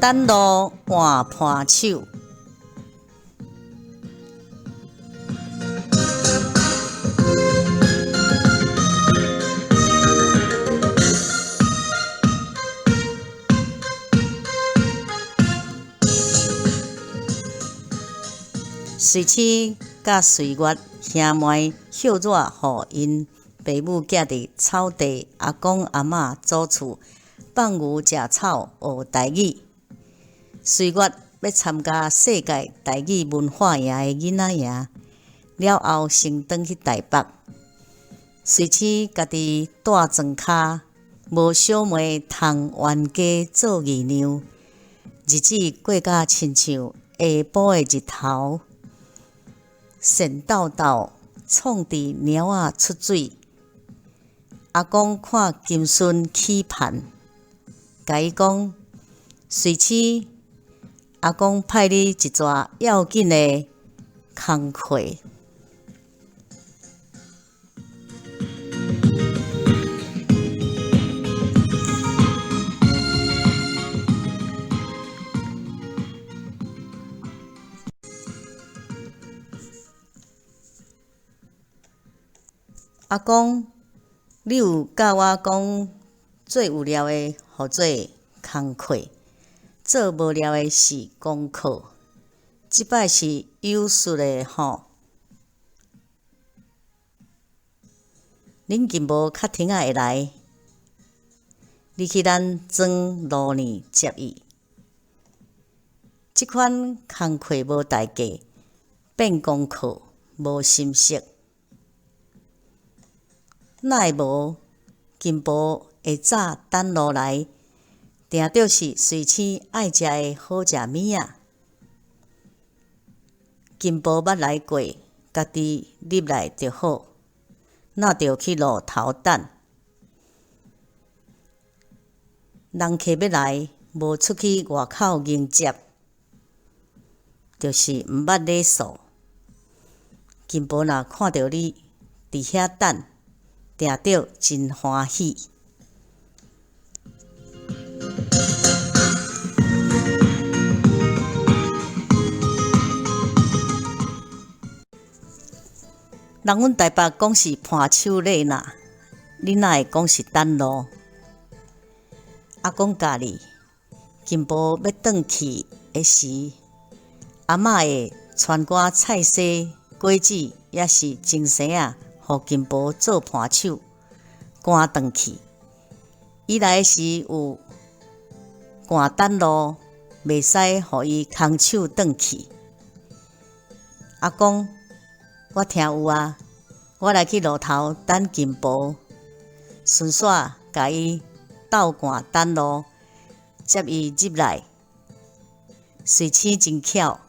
等路换伴手。随妻甲随月兄妹孝热，互因爸母寄伫草地阿公阿嬷祖厝放牛食草学台语。随月要参加世界台语文化营的囡仔营，了后先转去台北。随妻家己带庄脚，无小妹通冤家做姨娘，日子过甲亲像下晡的日头。神豆豆创伫猫仔出水，阿公看金孙起盼，甲伊讲：随妻，阿公派你一撮要紧的工课。阿公，你有教我讲，做有聊的，或做工课；做无聊的是功课。即摆是有术的吼，恁竟无较听仔会来？你去咱庄路呢接伊。即款工课无代价，变功课无心识。哪会无？金婆会早等落来，定着是随妻爱食的好食物仔。金婆捌来过，家己入来就好，哪着去路头等。人客要来，无出去外口迎接，就是毋捌礼数。金婆若看到你伫遐等，定着真欢喜。人阮台北讲是伴手礼呐，你哪会讲是等路？阿公教你，金婆要转去的时，阿嬷会传寡菜膑、果子，也是精生啊。互金婆做伴手，赶转去。伊来时有赶等路，袂使互伊空手转去。阿公，我听有啊，我来去路头等金婆，顺续甲伊斗赶等路，接伊入来。随妻真巧，